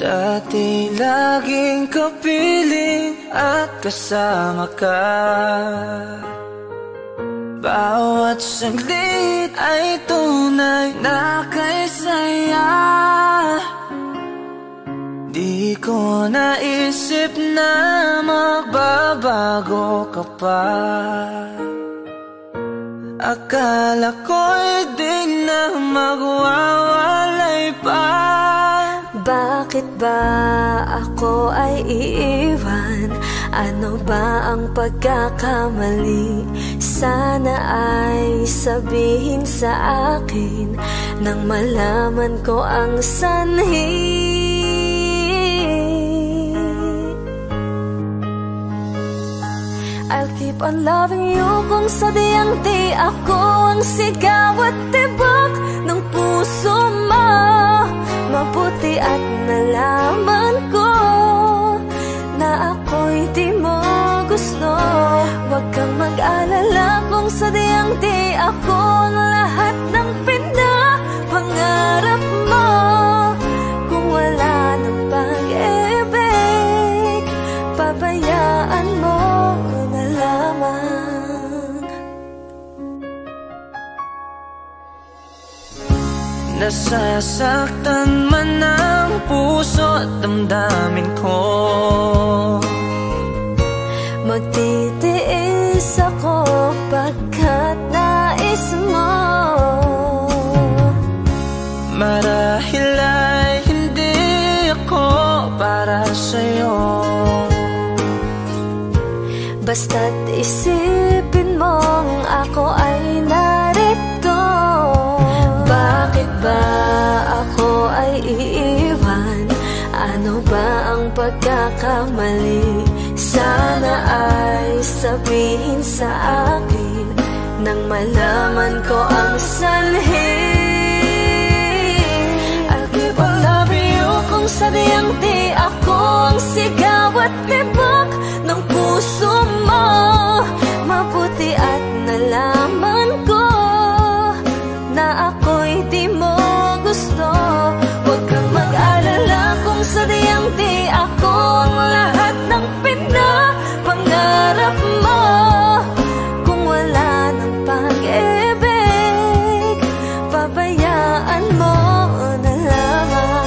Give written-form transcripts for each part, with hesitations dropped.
Dati laging kapiling at kasama ka. Bawat saglit ay tunay na kay saya. Di ko naisip na magbabago ka pa. Akala ko'y di na magwawalay pa. Bakit ba ako ay iiwan? Ano ba ang pagkakamali? Sana ay sabihin sa akin nang malaman ko ang sanhi. I'll keep on loving you kung sadyang di ako ang sigaw at tibok ng puso mo. Mabuti at nalaman ko na ako'y di mo gusto. Huwag kang mag-alala kung sadyang di ako ang lahat ng pinapangarap mo. Kung wala ng pag-ibig, pabayaan mo na lamang. Nasasaktan man ang puso at damdamin ko. Magtitiis ako pagkat nais mo. Marahil ay hindi ako para sa'yo. Basta't isipin mong ako ay narito. Bakit ba ako ay iiwan? Ano ba ang pagkakamali? Sana ay sabihin sa akin nang malaman ko ang sanhi. I'll keep on loving you kung sadyang di ako ang sigaw at tibok ng puso mo. Mabuti at nalaman ko na ako'y di mo gusto. Huwag kang mag-alala kung sadyang di ako ang lahat ng pinapangarap mo. Kung wala ng pag-ibig, pabayaan mo na lamang.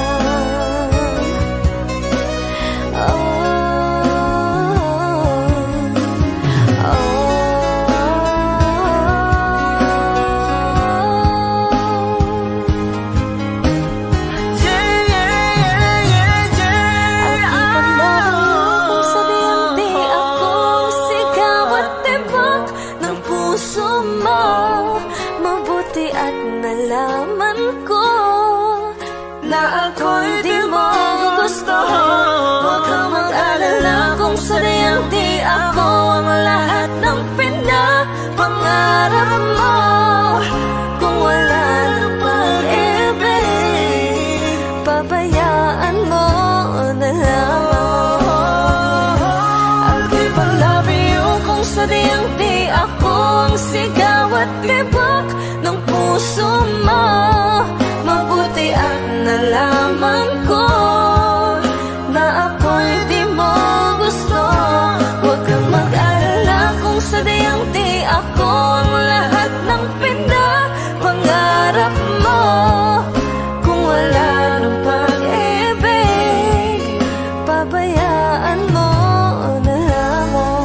Nalaman ko na ako'y di mo gusto. Huwag kang mag-alala kung sadyang di ako ang lahat ng pinapangarap mo. Kung wala ng pag-ibig, pabayaan mo na lamang. I'll keep on loving you kung sadyang di ako ang sigaw at tibok ng puso mo. Mabuti at nalaman ko na ako'y di mo gusto. Huwag kang mag-alala kung sadyang di ako ang lahat ng pinapangarap mo. Kung wala ng pag-ibig, pabayaan mo na lamang.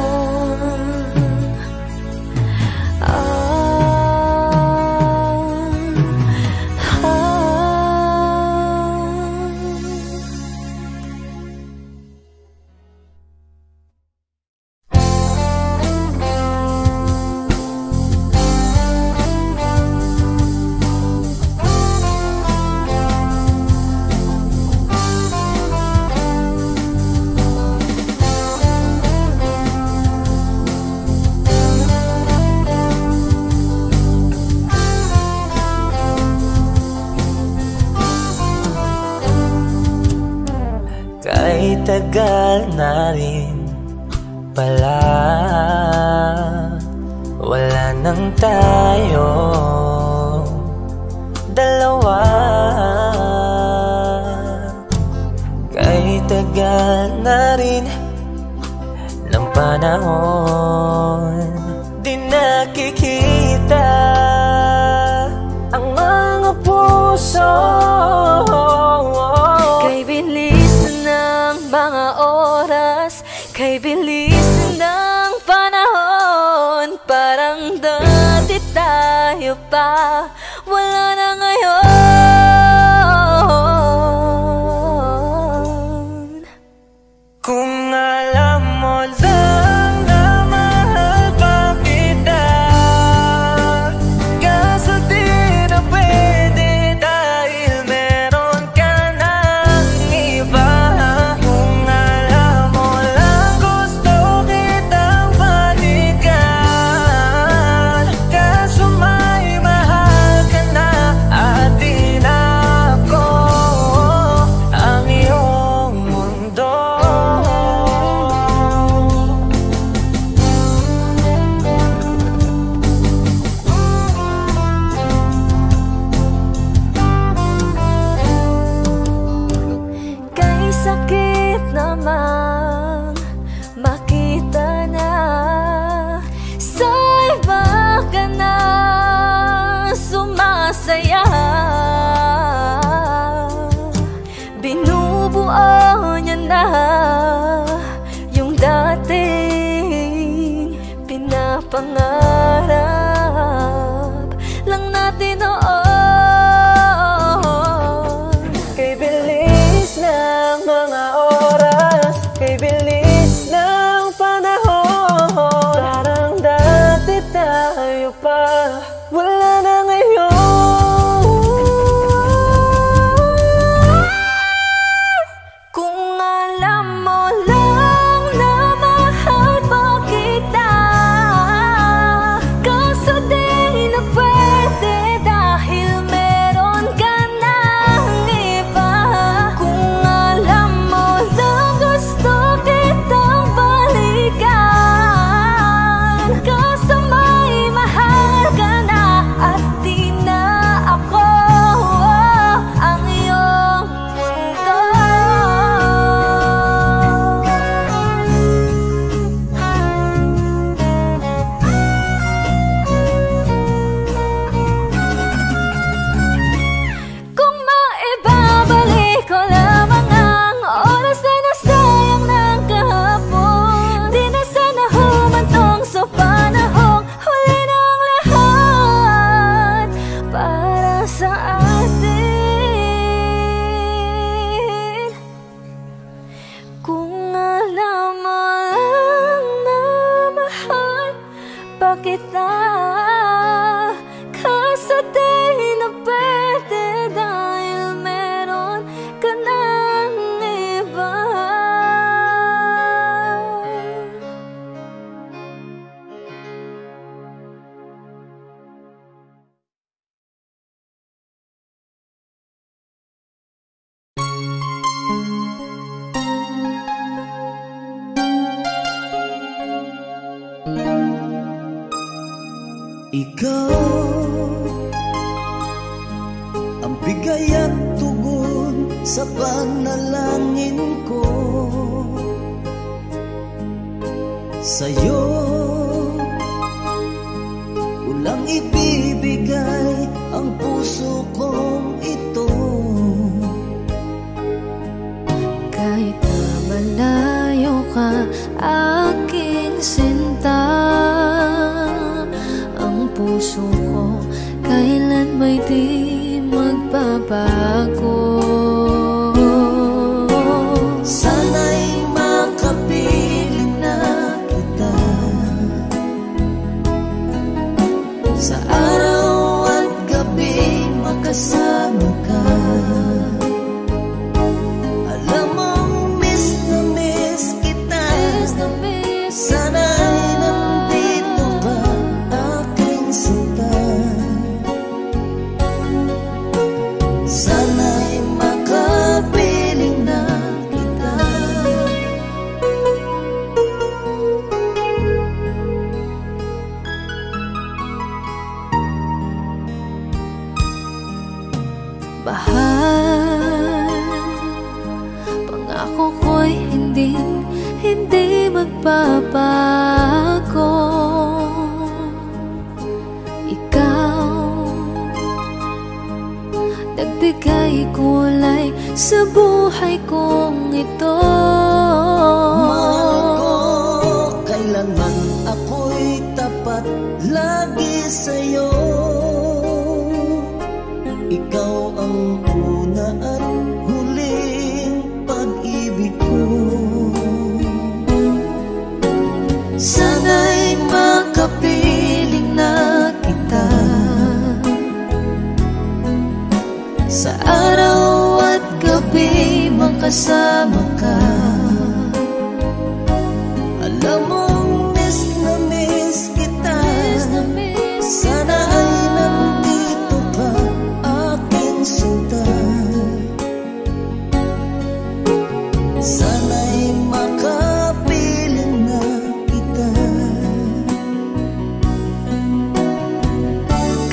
Kay tagal na rin pala, wala nang tayo dalawa. panahon. Di nakikita ang mga puso. Kay bilis ng mga oras, kay bilis ng panahon. Parang dati tayo pa, wala na ngayon. Kung alam mo lang na mahal pa kita, kaso di na pwede dahil meron ka ng iba. Kung alam mo lang gusto kitang balikan, kaso may mahal ka na at di na ako ang iyong mundo. Kay sakit namang makita na sa iba ka na sumasaya. Binubuo niya na yung dating pinapangarap lang natin noon. Kay bilis ng mga oras, kay bilis ng panahon. Parang dati tayo pa, wala na ngayon. Kung alam mo lang na mahal pa kita, kaso di na pwede dahil meron ka ng iba. Kung alam mo lang gusto kitang balikan, kaso may mahal ka na at di na ako ang iyong mundo. Kung maibabalik ko lamang ang oras na nasayang ng kahapon, di na sana humantong sa panahong huli ng lahat para sa atin. Kung alam mo lang na mahal pa kita, kaso di na pwede dahil meron ka ng iba. Ikaw ang bigay at tugon sa panalangin ko. Sa'yo ulang ibibigay ang puso kong ito. Kahit na malayo ka, aking sinta, ang puso ko kailan may di magbabago. Sana'y makapiling na kita sa araw at gabi, makasama ka. Alam mong miss na miss kita. Sana'y nandito ka, aking sinta. Sana'y makapiling na kita. Bahal, pangako ko'y hindi magbabago. Ikaw, nagbigay kulay sa buhay kong ito. Mahal ko, kailanman ako'y tapat lagi sa'yo. Ikaw ang una at huling pag-ibig ko. Sana'y makapiling na kita sa araw at gabi, makasama ka. Alam mong miss na miss kita. Sana ay nandito ka, aking sinta. Sana'y makapiling na kita.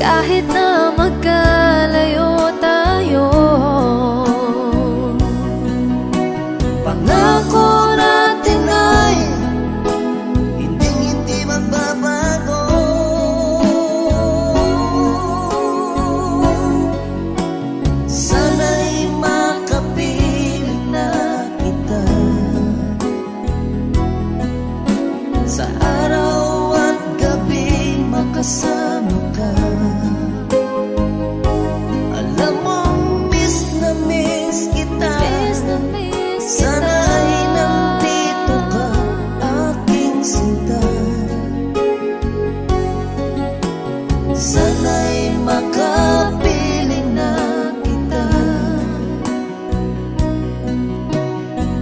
Kahit na magkalayo tayo, pangako natin ay hindi magbabago. Sana'y makapiling na kita sa araw at gabi, makasama ka. Alam mong miss na miss kita. Sana ay nandito ka, aking sinta. Sana'y makapiling na kita.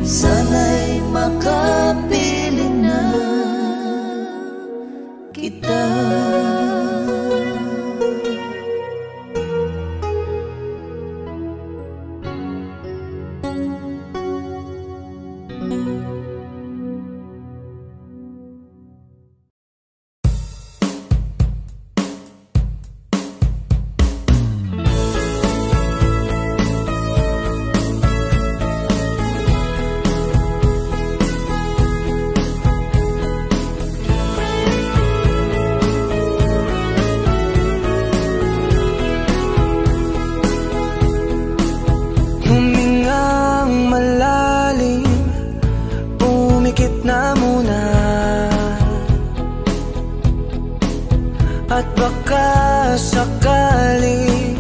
Sana'y makapiling na kita. Humingang malalim, pumikit na muna, at baka sakali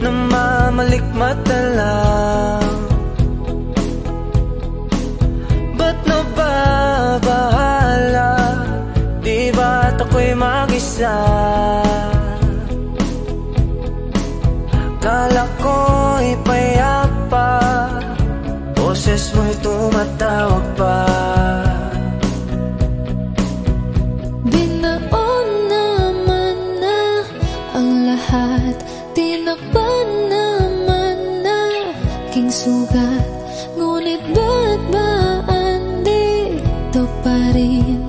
na mamalikmata lang. Ba't nababahala? Di ba't ako'y mag-isa? Kala ko'y payapa, boses mo'y tumatawag pa. binaon naman na ang lahat, tinakpan naman na king sugat. Ngunit ba't ba andito pa rin?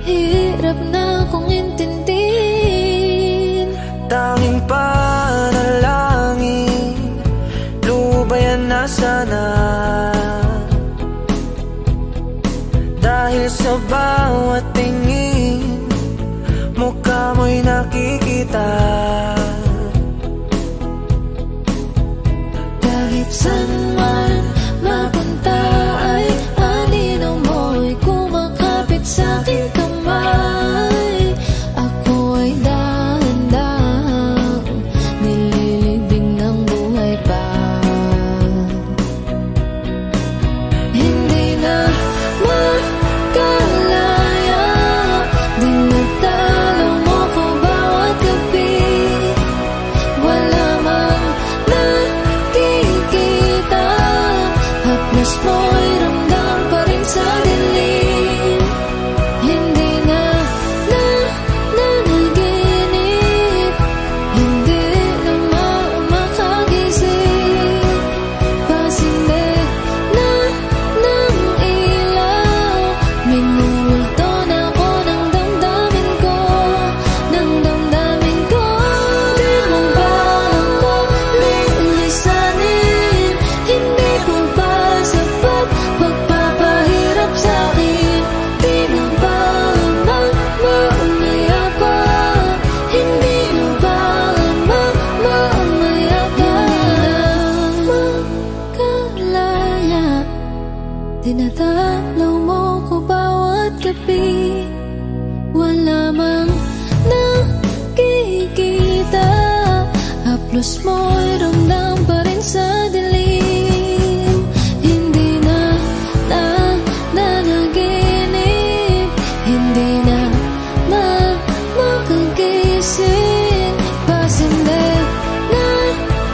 Hirap na kong intindihin. Tanging panalangin, lubayan na sana. Dahil sa bawat tingin, mukha mo'y nakikita. Kahit saan man mapunta ay anino mo'y kumakapit sa aking kamay. Ako ay dahan-dahang nililibing ng buhay pa. Hindi na makalaya, dinadalo mo ko bawat gabi. Wala mang nakikita, haplos mo Dinadalaw mo ko bawat gabi, wala mang nakikita. Haplos mo'y ramdam pa rin sa dilim. Hindi na nanaginip, hindi na makagising. Pasindig na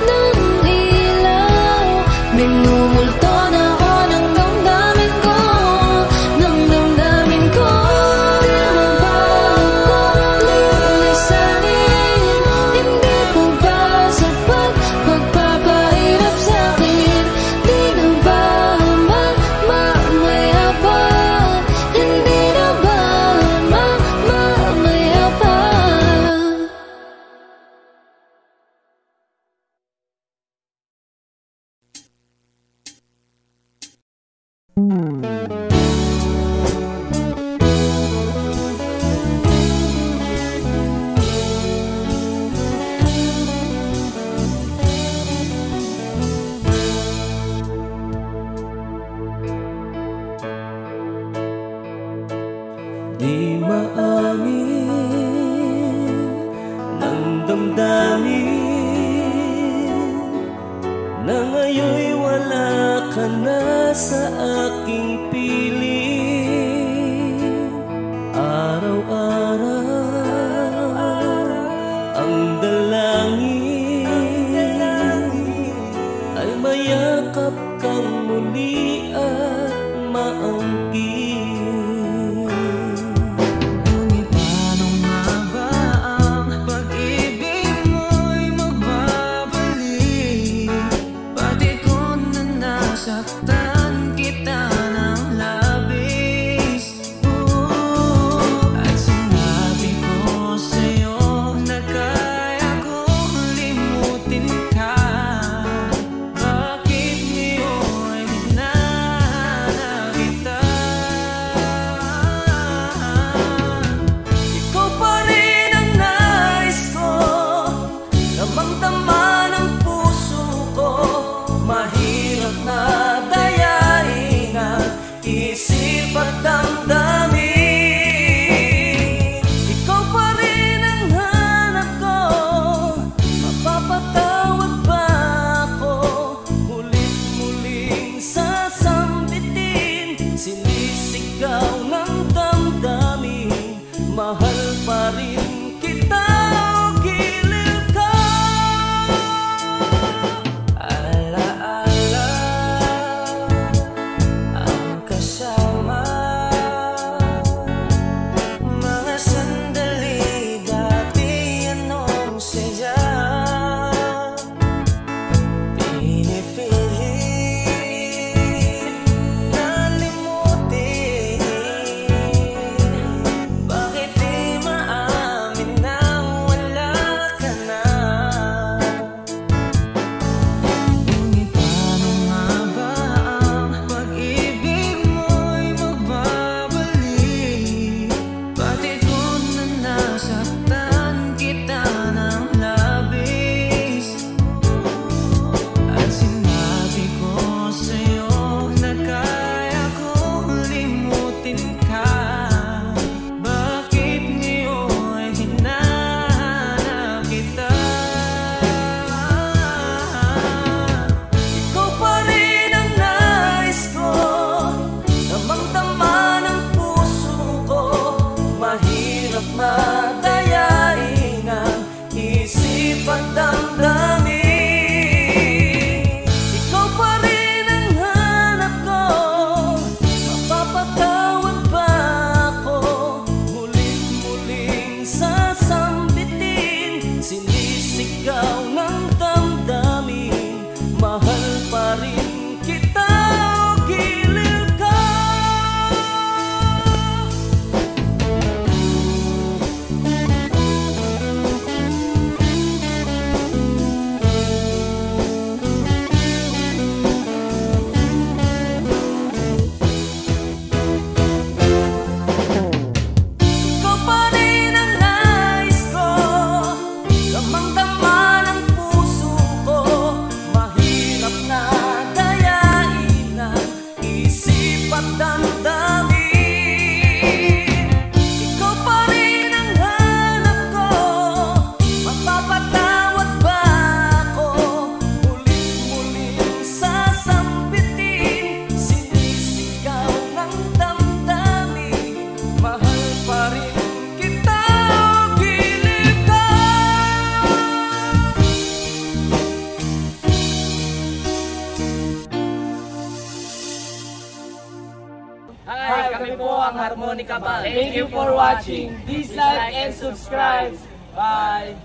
ng ilaw, minumulto na ako ng damdamin ko, ng damdamin ko. Di mo ba ako lilisanin? Hindi mo ba sapat pagpapahirap sa'kin? Di na ba mamaya pa? Hindi na ba mamaya pa? Di maamin ng damdamin na ngayon'y wala ka na sa aking piling. Araw-araw ang dalangin ay mayakap kang muli at maangkin. Saktan kita ng labis, at sinabi ko sa'yo na kaya kong limutin ka. Bakit ngayon na kita? Ikaw pa rin ang nais ko, damang-dama ng puso ko. Mahirap na dayain ang isip at damdamin. Ikaw pa rin ang hanap ko, mapapatawad ba ako? Mulit-muling sasambitin, sinisigaw ng damdamin. Mahal pa rin kita o giliw ka. Alaala Kami po ang Harmonica Band. Thank you for watching. Please like and subscribe. Bye!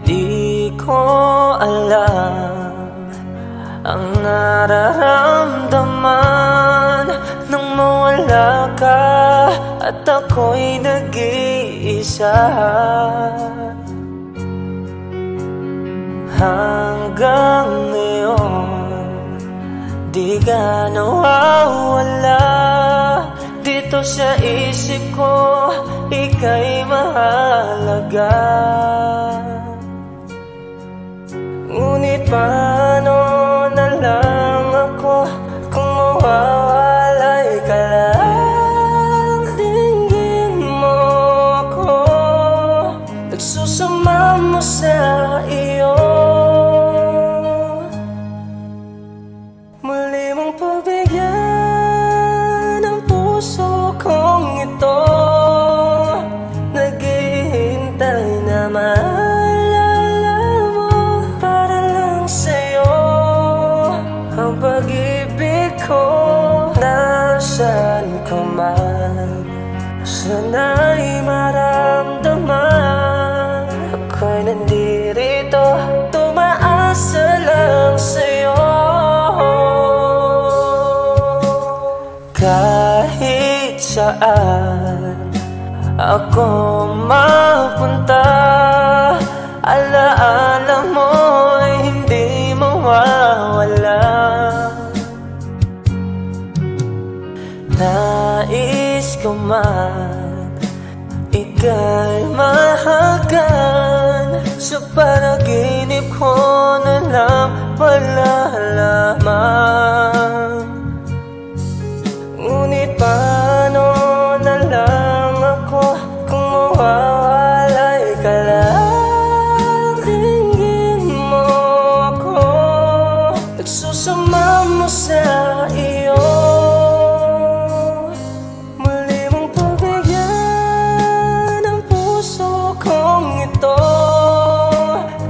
Di ko alam ang nararamdaman nang mawala ka at ako'y nag-iisa. Hanggang ngayon di ka nawawala dito sa isip ko, ika'y mahalaga. Ngunit paano na lang ako kung mawawalay ka lang? Tingin mo ako, nagsusama mo sa iyo. Muli mong pagbigyan ang puso kong ito, naghihintay naman. Ang pag-ibig ko, nasaan ka man, sana'y maramdaman. Ako'y nandirito, tumaasa lang sa'yo. Kahit saan ako mapunta, alaala mo'y hindi mawawala. Nais ko man ika'y mahagan, sa panaginip ko na lang malalaman. Ngunit paano na lang ako kung mawawalay ka lang? Tingin mo ako, nagsusama mo sa iyo. Muli mong pagbigyan ang puso kong ito,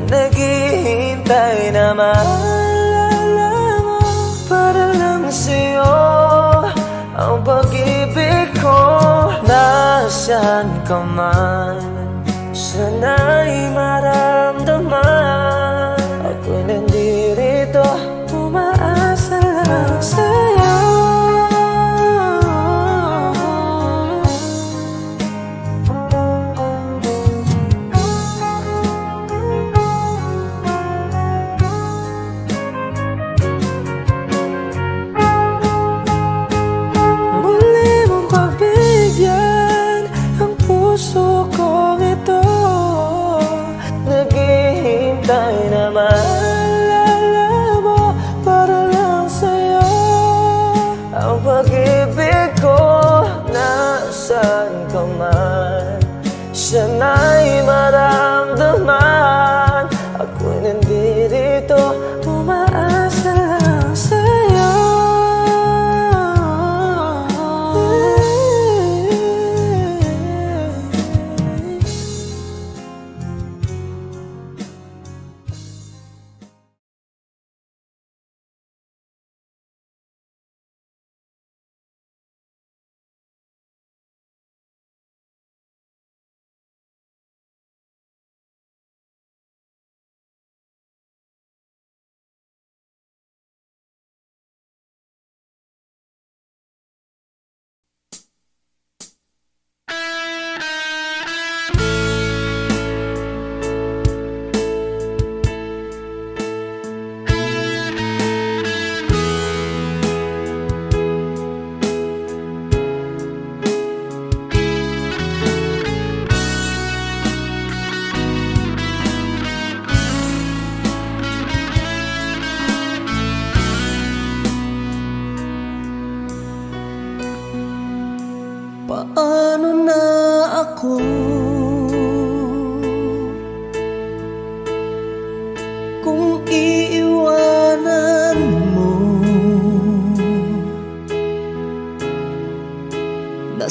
naghihintay na maalala mo para lang sa'yo. Ang pag-ibig ko, nasaan ka man, sana'y maramdaman. Ako'y nandirito, tumaasa lang sa'yo. Naghihintay na maalala mo para lang sa'yo. Ang pag-ibig ko, nasaan ka man, sana'y maramdaman. Ako'y nandirito, tumaasa lang sa'yo.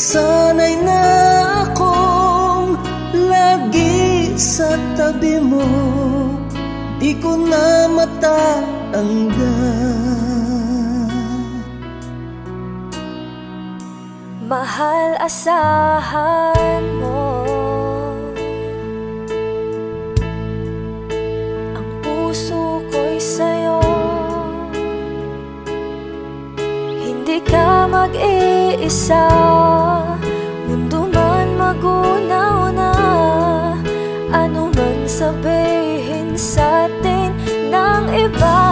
Nasanay na akong lagi sa tabi mo, di ko na matatanggal. Mahal, asahan mo ang puso ko'y sa'yo. Hindi ka mag-iisa, mundo man magunaw na, ano man sabihin sa'tin ng iba.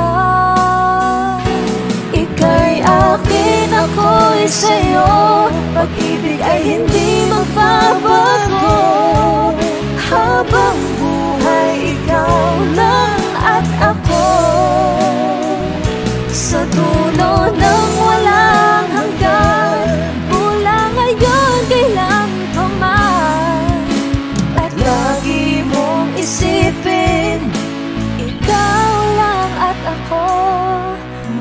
Ika'y akin, ako'y sa'yo, pag-ibig ay hindi magbabago. Habang buhay, ikaw lang at ako, sa dulo ng walang hanggan, mula ngayon kailan pa man. At lagi mong isipin, ikaw lang at ako,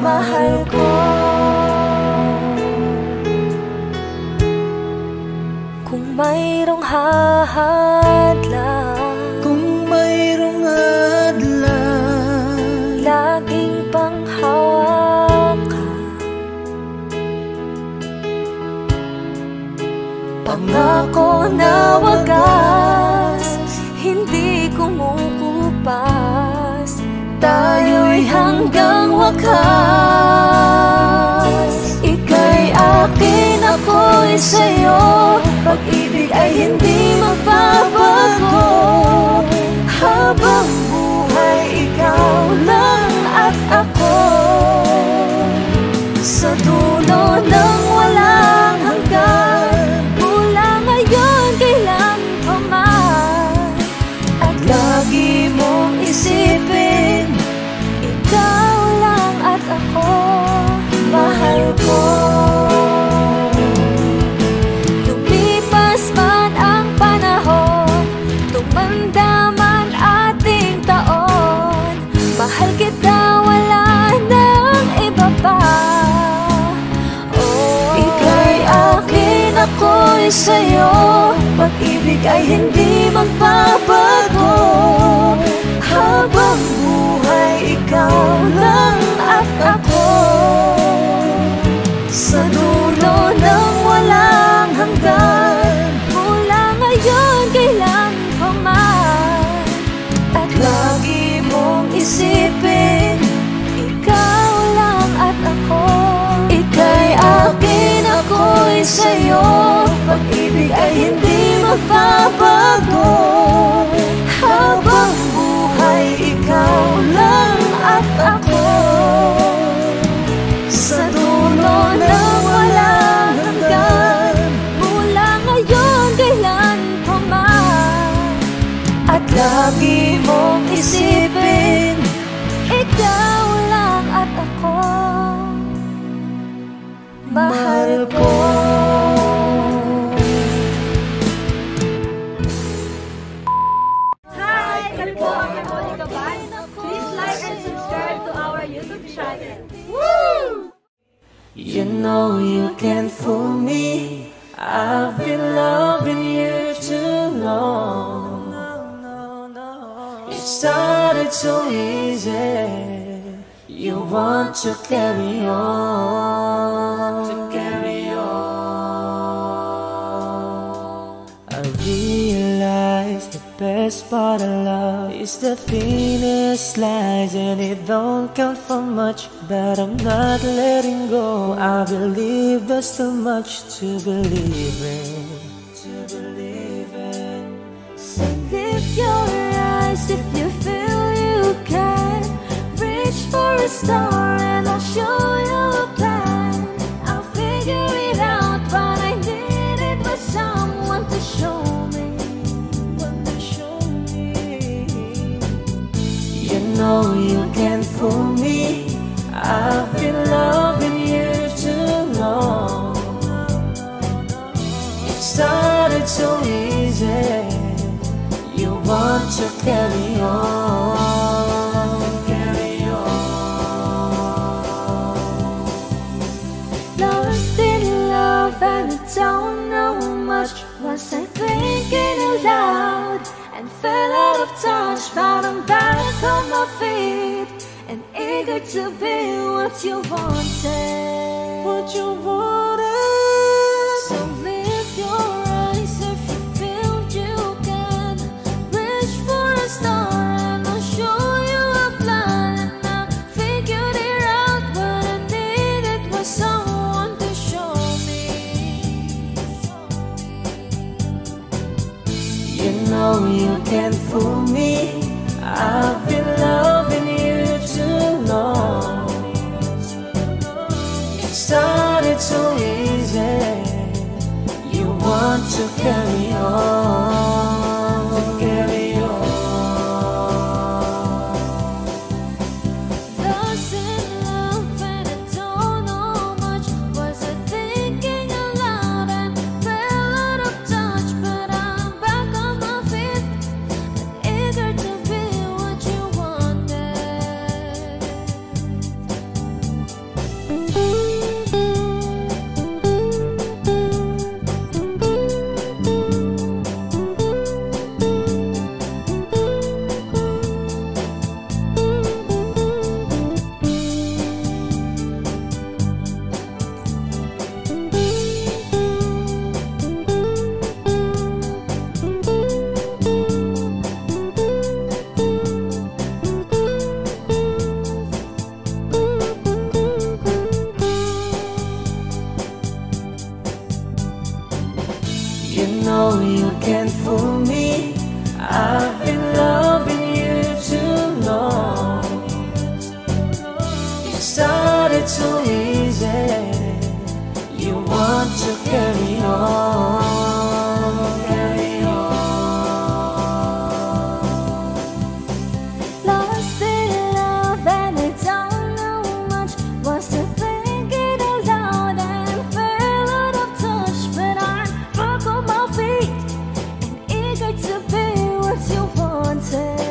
mahal ko. Kung mayroong hahadlang, kung mayroong hadlang, laging panghawakan, pangako na wagas, hindi kumukupas, tayo'y hanggang wakas. Ika'y akin, ako'y sa'yo, pag-ibig ay hindi magbabago. Habang buhay, ikaw lang at ako, sa dulo ng walang hanggan, mula ngayon kailan pa man. At lagi mong isipin, ikaw lang at ako, mahal ko. Lumipas man ang panahon, tumanda man ating taon, mahal kita, wala nang iba pa. Oh, ika'y akin, ako'y sa'yo, pag-ibig ay hindi magbabago. Habang buhay, ikaw lang at ako, sa dulo ng walang hanggan, mula ngayon kailan pa man. At lagi mong isipin, ikaw lang at ako. Ika'y akin, ako'y sa'yo, pag-ibig ay hindi magbabago. Habang buhay, ikaw lang at ako, sa dulo ng walang hanggan, mula ngayon kailan pa man. At lagi mong isipin, ikaw lang at ako, mahal ko. Hi! Kami po ang Monica Band. Please like and subscribe to our YouTube channel. Woo! You know you can't fool me. I've been loving you too long. It started so easy. You want to carry on. I realize the best part of love is the thinnest slice, and it don't count for much, but I'm not letting go. I believe there's too much to believe in. So lift your eyes if you feel you can. Reach for a star and I'll show you a plan. I'll figure it out, but I need it with someone to show me. You know you can't fool me. I've been loving you too long. It started so easy. You want to carry on. Lost in love and I don't know touch, but I'm back on my feet and eager to be what you wanted. What you wanted. So lift your eyes if you feel you can. Reach for a star and I'll show you a plan. And I figured it out, what I needed was someone to show me. You know you can't fool me. I've been loving you too long. It started so easy. You want to carry on, carry on. Lost in love and I don't know much. Was I thinking aloud and fell out of touch? But I'm back on my feet and eager to be what you wanted. You know you can't fool me. I've been loving you too long. It started so easy. You want to carry on, carry on. Lost in love and I don't know much. Was I thinking aloud and fell out of touch? But I'm back on my feet and eager to be what you wanted.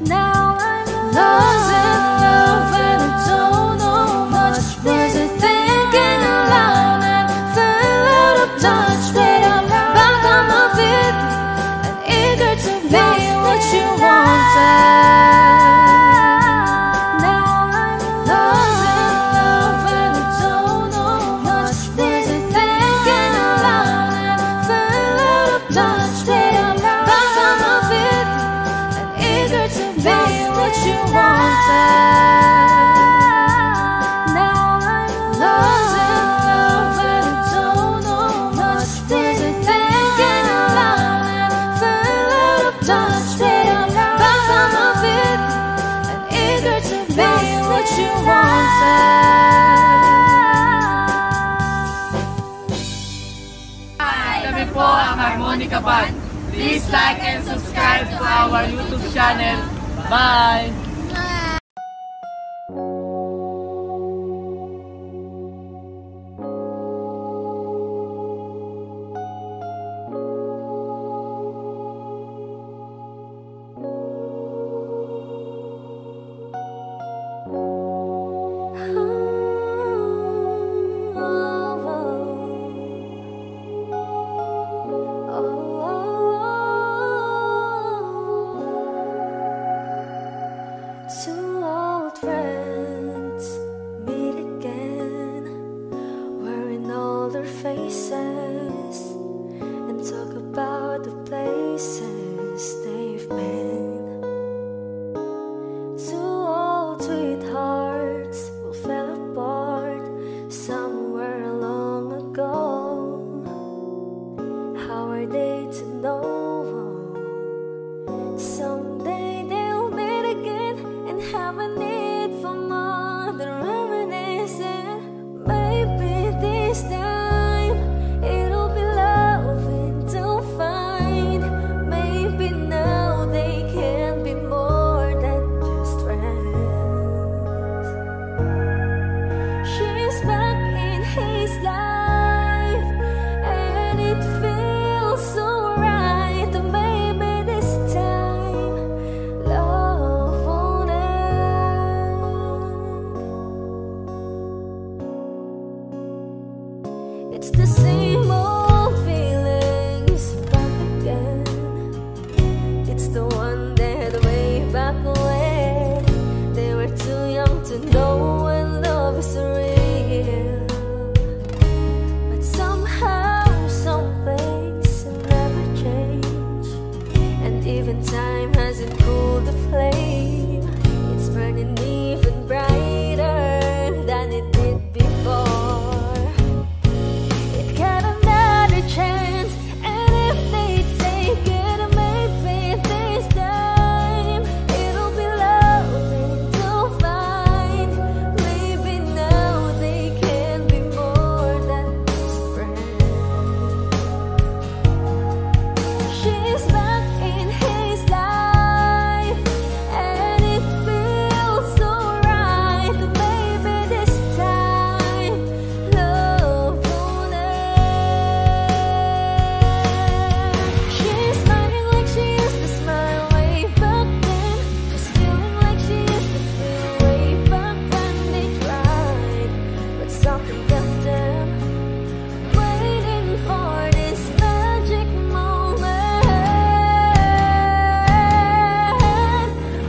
Now I'm lost in love and I don't know much. Was I thinking aloud and fell out of touch? But I'm back on my feet and eager to be what you wanted. Now I'm lost in love and I don't know much. Was I thinking aloud and fell out of touch? But I'm back on my feet and eager to be what you wanted. Now I'm lost in love and I don't know much. Was I thinking aloud and fell out of touch? But I'm back on my feet and eager to be what you wanted. Kami po ang Harmonica Band. Please like and subscribe to our YouTube channel. Bye! back when they were too young to know when love is real. But somehow, some things never change, and even time hasn't cooled the flame. It's burning even brighter than it did before. It got another chance, and if they take it, maybe this time it'll be loving to find. Maybe now they can be more than just friends. She's back in his life, and it feels so right. Maybe this time love won't end. She's smiling like she used to smile way back then. She's feeling like she used to feel way back when they tried, but something left them waiting for this magic moment.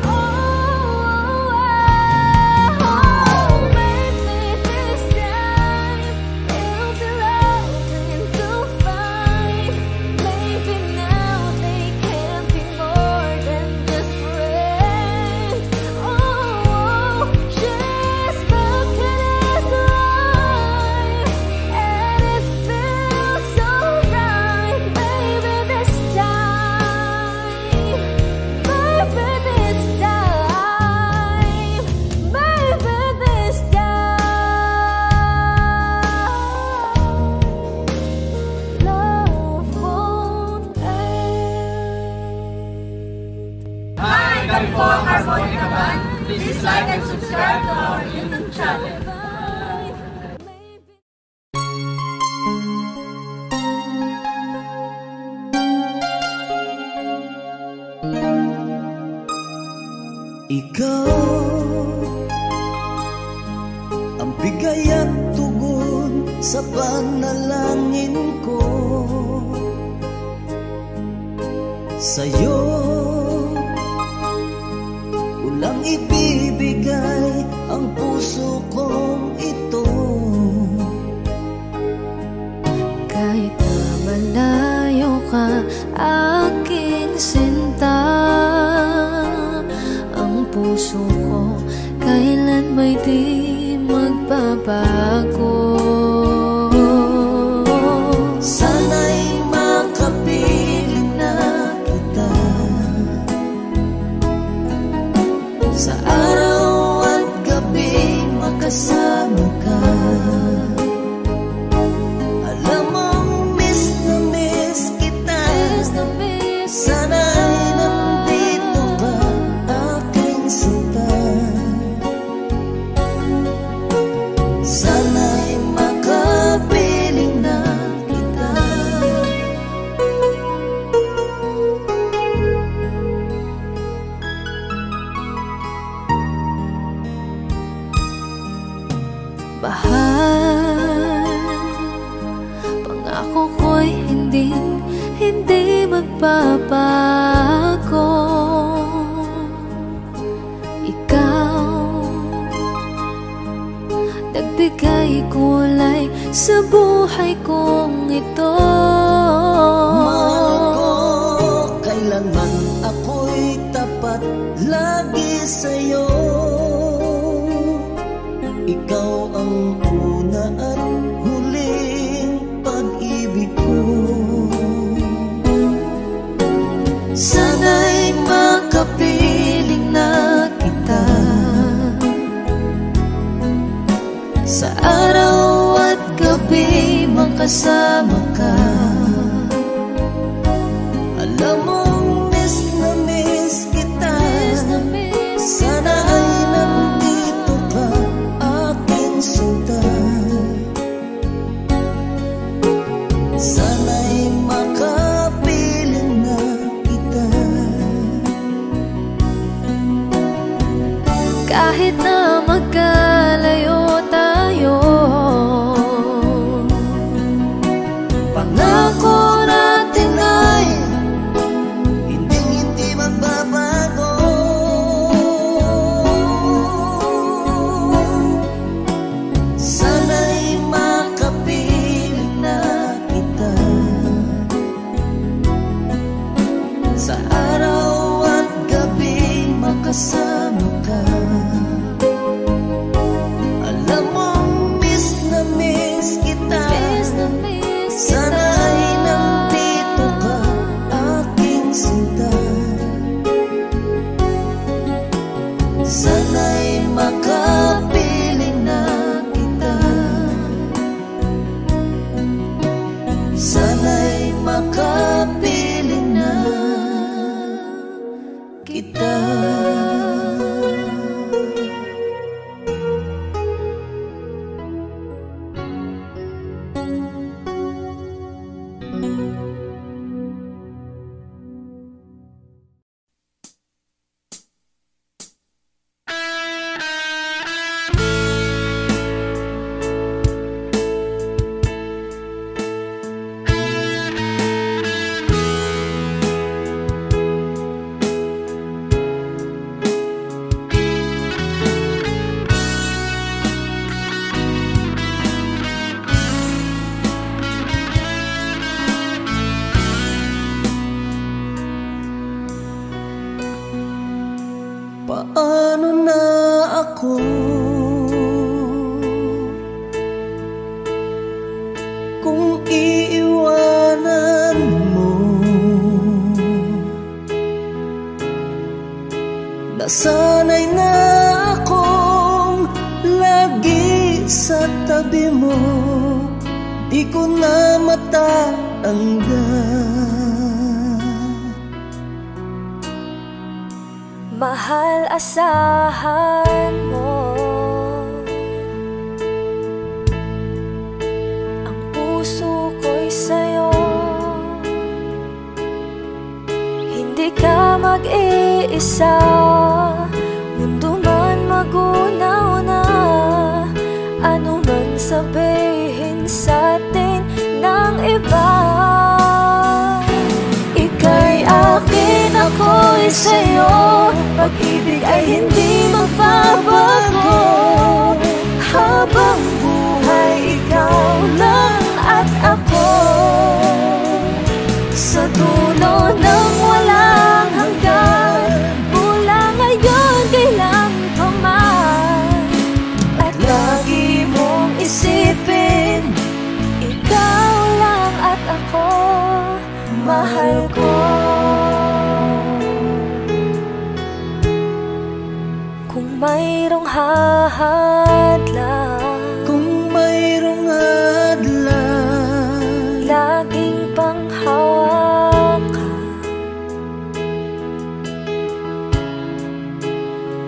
Oh, maybe this time it'll be loving to find. Maybe now they can be more than just friends. Oh, she's back in his life, and it feels so right. Maybe this time, maybe this time, maybe this time, love won't end. Hi, kami po ang Harmonica Band. Please like and subscribe to our YouTube channel. Ikaw ang bigay at tugon sa panalangin ko. Sa'yo ulang ibibigay ang puso kong ito. Kahit na malayo ka, aking sinta, ang puso ko kailan may di magbabago. Sana'y makapiling na kita sa araw at gabi, makasama ka. Alam mong miss na miss kita. Sana'y nandito ka, aking sinta. Sana'y makapiling na kita. Bahal, pangako ko'y hindi magbabago. Ikaw, nagbigay kulay sa buhay kong ito. Mahal ko, kailanman ako'y tapat lagi sa'yo. Ikaw ang una at huling pag-ibig ko. Sana'y makapiling na kita sa araw at gabi, makasama ka. Alam mong miss na miss kita. Sana ay nandito ka, aking sinta. Sana'y makapiling na kita. Kahit na magkalayo tayo, pangako natin ay hindi magbabago. kasama ka. Alam mong miss na miss kita. Sana'y nandito ka, aking sinta. Sana'y makapiling na kita. Sana'y makapiling na kita. Paano na ako kung iiwanan mo? Nasanay na akong lagi sa tabi mo, di ko na matatanggal. Mahal, asahan mo ang puso ko'y sa'yo. Hindi ka mag-iisa, mundo man magunaw na. Ano man sabihin sa'tin ng iba, ika'y akin, ako'y sa'yo. Pag-ibig ay hindi magbabago. Habang buhay, ikaw lang at ako. Sa dulo ng walang hanggan, mula ngayon kailan pa man. At lagi mong isipin, ikaw lang at ako, mahal ko. Mayroong hadlang, kung mayroong hadlang, laging panghawakan.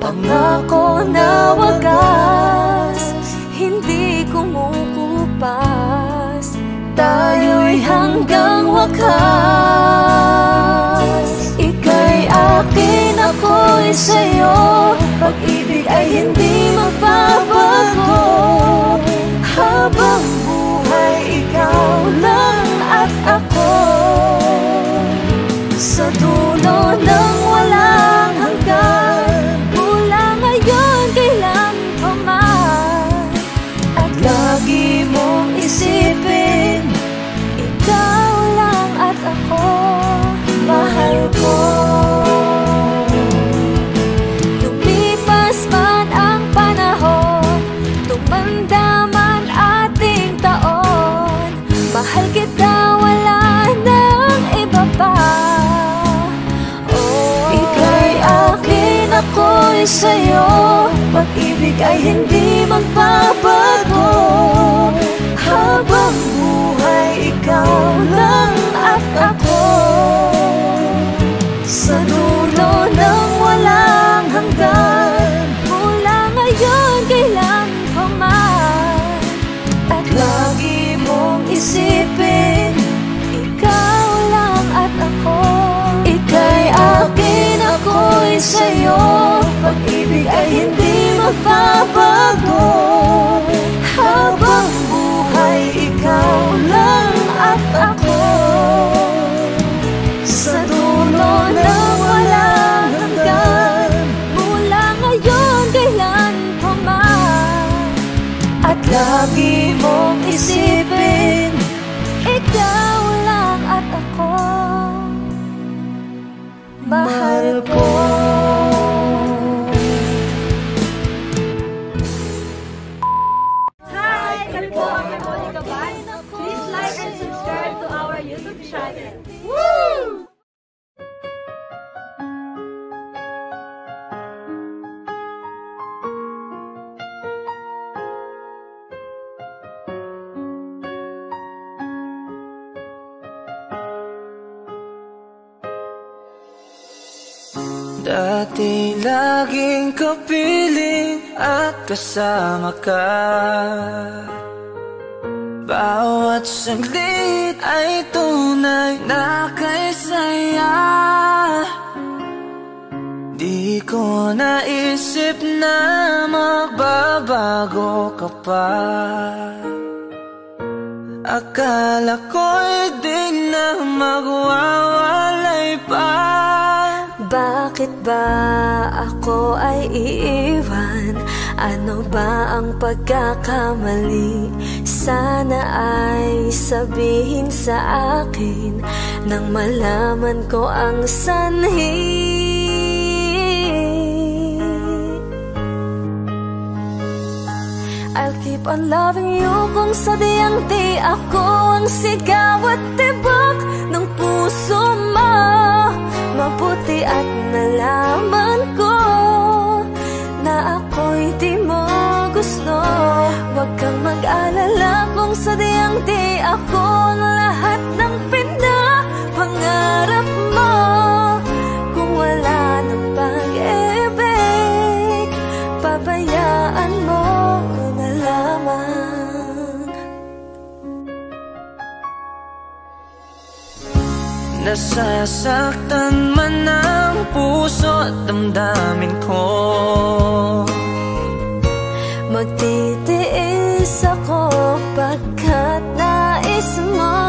Pangako na wagas, hindi kumukupas. Tayo'y hanggang wakas. Ika'y akin, ako'y sa'yo. Pag-ibig ay hindi magbabago. Habang buhay, ikaw lang at ako. Sa dulo ng walang hanggan, mula ngayon kailan pa man. At lagi mong isipin, ikaw lang at ako, mahal ko. Mahal kita, wala nang iba pa. Oh, ika'y akin, ako'y sa'yo. Pag-ibig ay hindi magbabago. Habang buhay, ikaw lang at ako. Sa dulo ng walang hanggan, mula ngayon kailan pa man. At lagi mong isipin, ikaw lang at ako. Ika'y akin, ako'y sa'yo. Pag-ibig ay hindi magbabago. Habang buhay, ikaw lang at ako. Sa dulo ng walang hanggan, mula ngayon kailan pa man. At lagi mong isipin, ikaw lang at ako, mahal ko. Dati laging kapiling at kasama ka. Bawat saglit ay tunay na kay saya. Di ko naisip na magbabago ka pa. Akala ko'y di na magwawalay pa. Bakit ba ako ay iiwan? Ano ba ang pagkakamali? Sana ay sabihin sa akin nang malaman ko ang sanhi. I'll keep on loving you kung sadyang di ako ang sigaw at tibok ng puso mo. Mabuti at nalaman ko na ako'y di mo gusto. Huwag kang mag-alala kung sadyang di ako ang lahat ng pinapangarap mo. Kung wala ng pag-ibig, pabayaan mo na lamang. Nasasaktan man ang puso at damdamin ko. Magtitiis ako pagkat nais mo.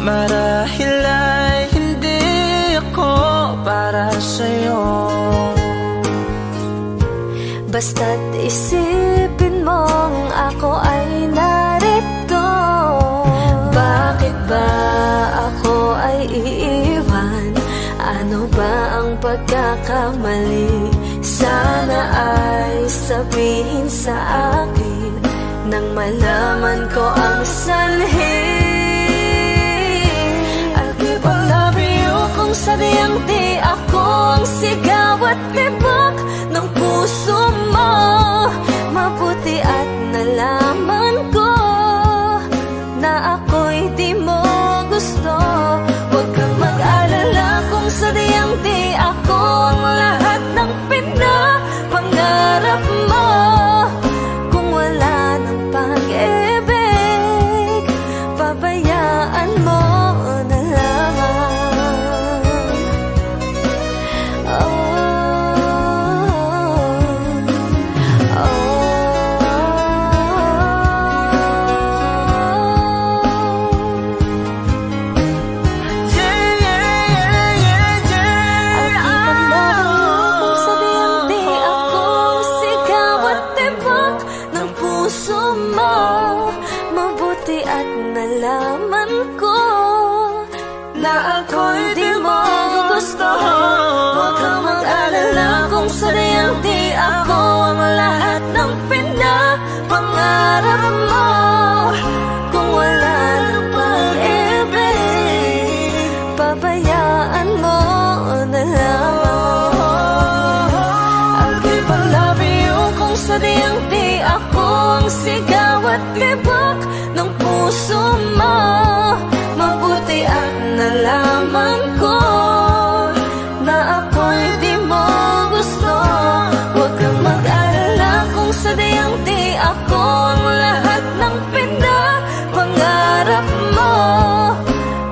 Marahil ay hindi ako para sa'yo. Basta't isipin mong ako ay narito. Bakit ba ako ay iiwan? Ano ba ang pagkakamali? Sana ay sabihin sa akin nang malaman ko ang sanhi. I'll keep on loving you kung sadyang di ako ang sigaw at tibok ng puso mo. Mabuti at nalaman ko na ako'y di mo gusto. Huwag kang mag-alala kung sadyang di ako ang lahat ng pinapangarap mo. Kung wala ng pag-ibig, pabayaan mo na lamang. Mabuti at nalaman ko na ako'y di mo gusto. Huwag kang mag-alala kung sadyang di ako ang lahat ng pinapangarap mo. Kung wala ng pag-ibig, pabayaan mo na lamang. I'll keep on loving you kung sadyang di ako ang sigaw at tibok ng puso mo. Mabuti at nalaman ko na ako'y di mo gusto. Huwag kang mag-alala kung sadyang di ako ang lahat ng pinapangarap mo.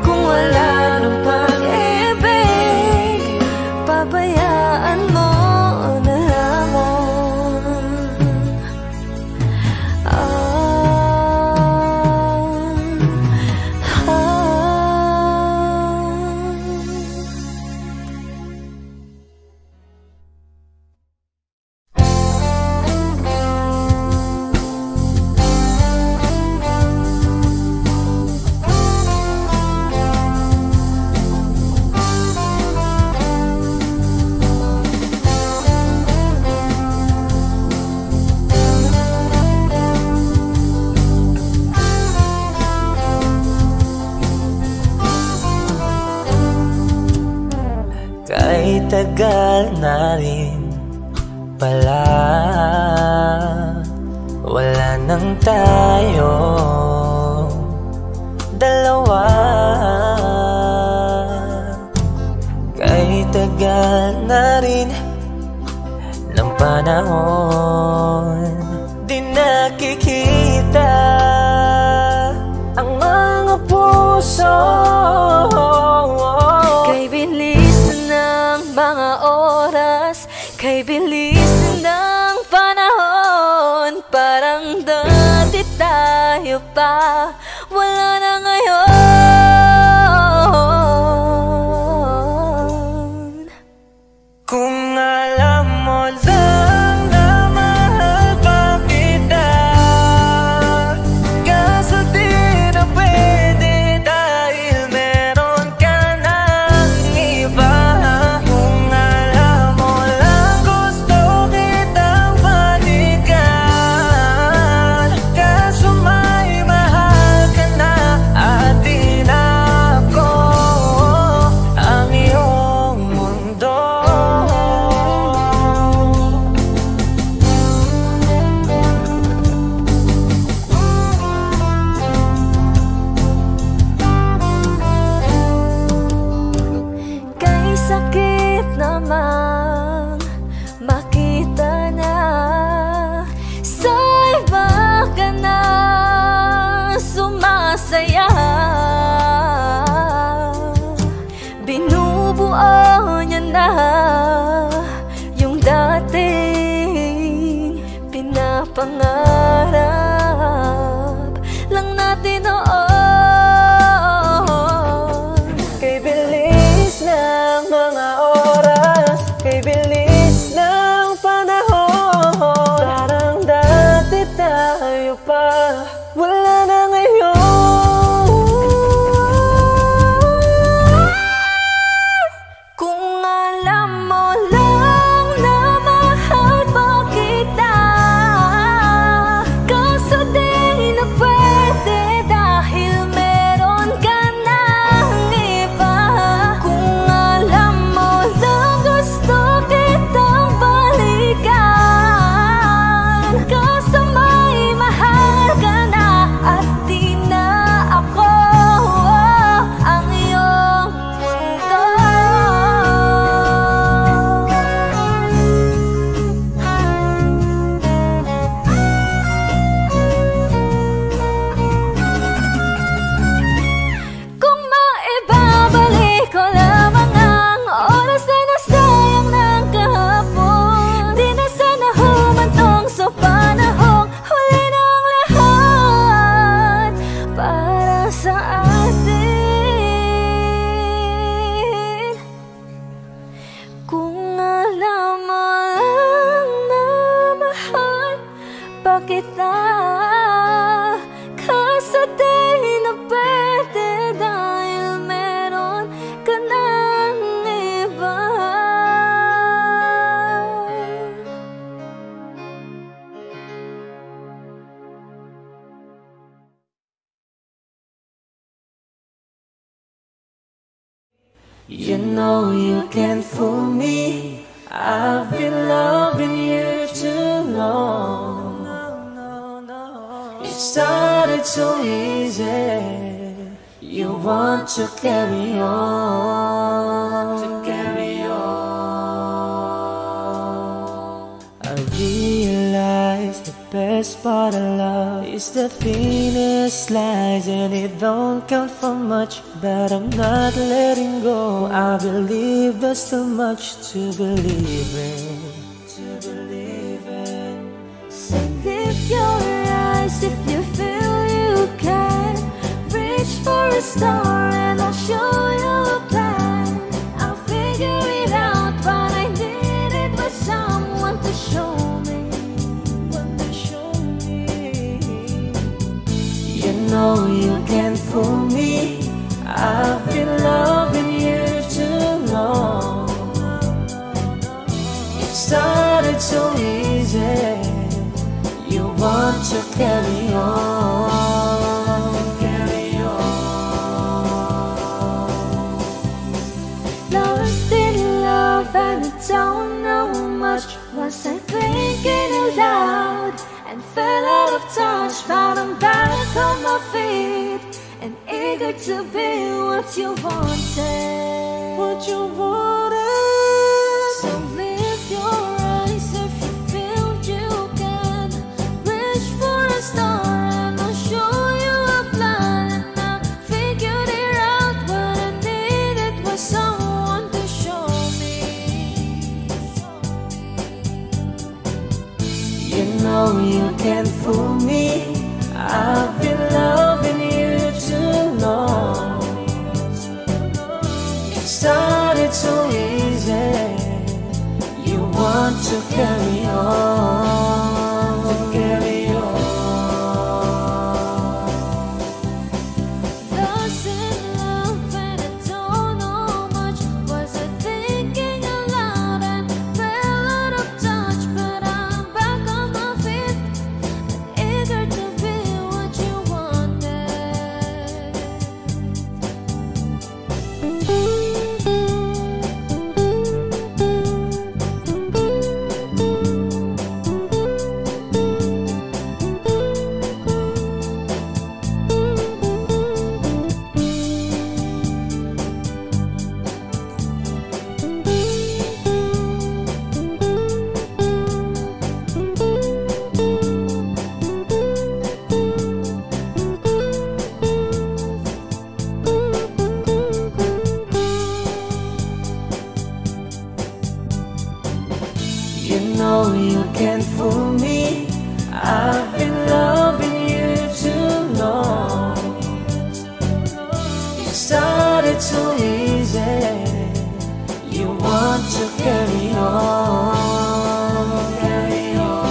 Kung wala ng pag-ibig, pabayaan mo na lamang. Kahit tagal na rin pala, wala nang tayo dalawa. Kay tagal na rin ng panahon, di nakikita ang mga puso. Kay bilis ng mga oras, kay bilis ng panahon, parang dati tayo pa, wala na ngayon. Kung alam mo lang na mahal pa kita, kaso di na pwede dahil meron ka ng iba. Kung alam mo lang gusto kitang balikan, kaso may mahal ka na at di na ako ang iyong mundo. Kay sakit namang makita na sa iba ka na sumasaya. Binubuo niya na yung dating pinapangarap lang natin noon. Kay bilis ng mga oras, kay bilis ng panahon, parang dati tayo pa, wala na ngayon. Kung alam mo lang na mahal pa kita, kaso di na pwede dahil meron ka ng iba. Kung alam mo lang gusto kitang balikan, kaso may mahal ka na at di na ako ang iyong mundo. Kung maibabalik ko lamang ang oras na nasayang ng kahapon, di na sana humantong sa panahong huli ng lahat para sa atin. Kung alam mo lang na mahal pa kita, kaso di na pwede dahil meron ka ng iba. You know you can't fool me, I've been loving you too long. It started so easy, you want to carry on, I realize the best part of love is the thinnest slice, and it don't count for much, but I'm not letting go. I believe there's too much to believe in. So lift your eyes if you feel you can. Reach for a star and I'll show you a plan. I'll figure it out, but I needed was someone to show me. You know you can't fool me, I've been loving you too long. It started so easy, you want to carry on, Lost in love and I don't know much. Was I thinking aloud and fell out of touch? But I'm back on my feet and eager to be what you wanted. what you wanted. So lift your eyes if you feel you can. Reach for a star and I'll show you a plan. And I figured it out, what I needed was someone to show me. You know you can't fool me. I've been loving you too long. It started so easy. You want to carry on, to carry on. Lost in love and I don't know much. Was I thinking aloud and fell out of touch? But I'm back on my feet, eager to be what you wanted. You know you can't fool me. I've been loving you too long. It started so easy. You want to carry on, carry on.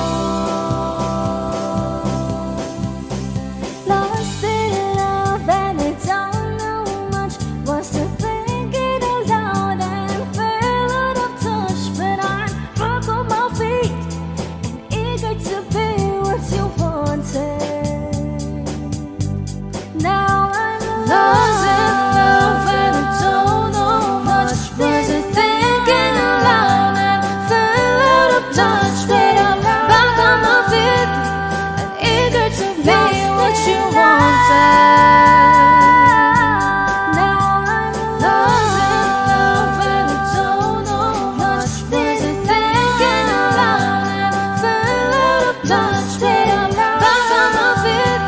Lost in love and I don't know much. Was I thinking aloud and fell out of touch? But I'm back on my feet and eager to be what you wanted. Now I'm lost in love and I don't know much. Was I thinking aloud and fell out of touch? But I'm back on my feet and eager to be what you wanted. Now I'm lost in love and I don't know much. Was I thinking aloud and fell out of touch? But I'm back on my feet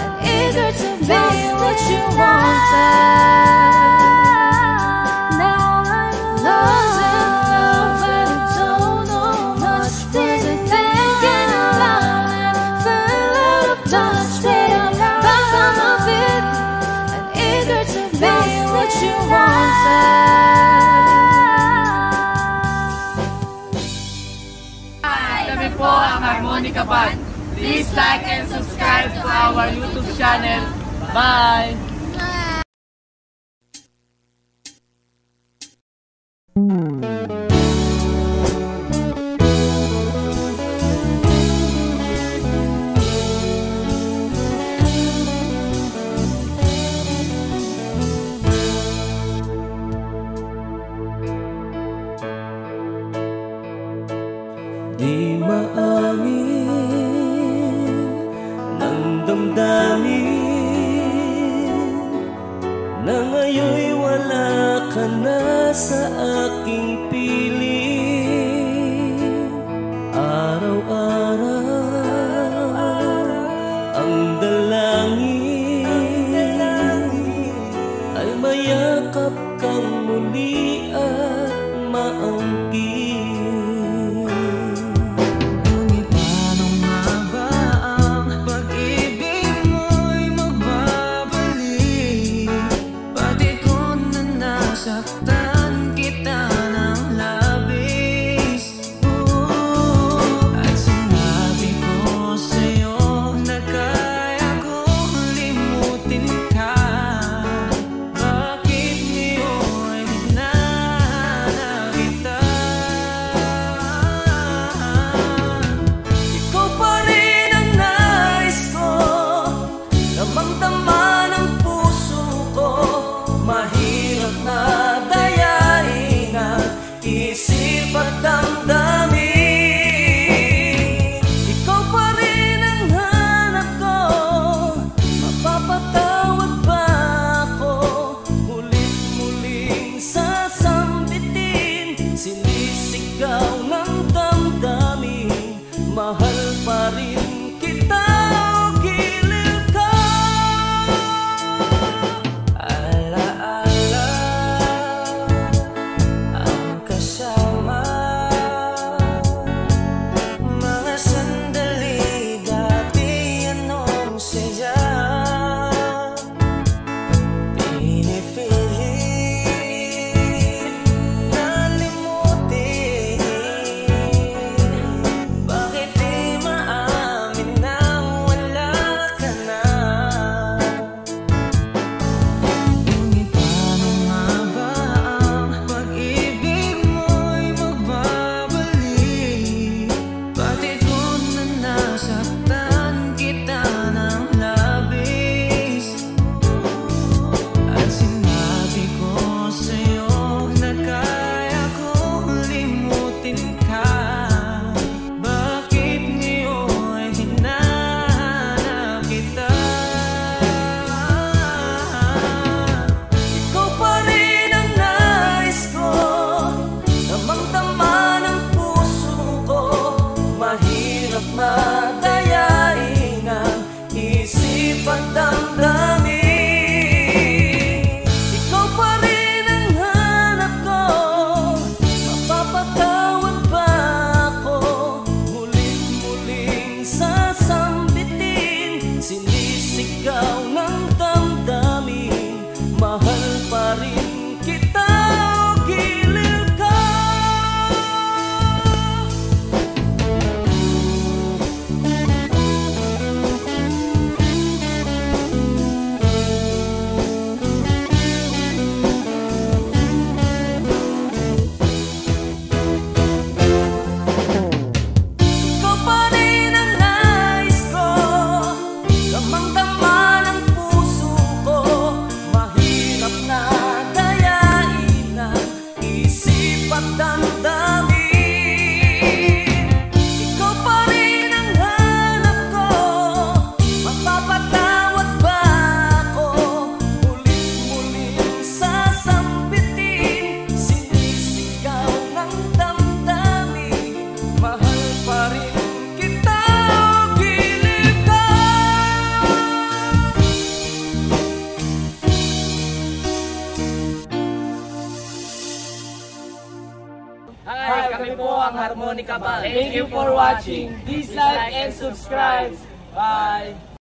and eager to be what you wanted. Now I'm lost in love and I don't know much. Was I thinking aloud and fell out of touch? But I'm back on my feet and eager to be what you wanted. Kami po ang Harmonica Band. Please like and subscribe to our YouTube channel. Bye! Di maamin ng damdamin na ngayon'y wala ka na sa aking piling. Araw-araw ang dalangin ay mayakap kang muli at maangkin. Saktan kita ng labis, at sinabi ko sa'yo na kaya kong limutin ka. Bakit ngayon di na kita? Ikaw pa rin ang nais ko, damang-dama ng puso ko. Mahirap na dayain ang isip at damdamin. Ikaw pa rin ang hanap ko, mapapatawad ba ako? Mulit-muling sasama dapat damdamin. Ikaw pa rin ang hanap ko. Mapapatawad ba ako? Ulit-muling sasampitin, sinisigaw ng damdamin. Mahal pa rin kita, gilid ka. Hi, kami po ang Harmonica Band. Thank you for watching. Please like and subscribe. Bye!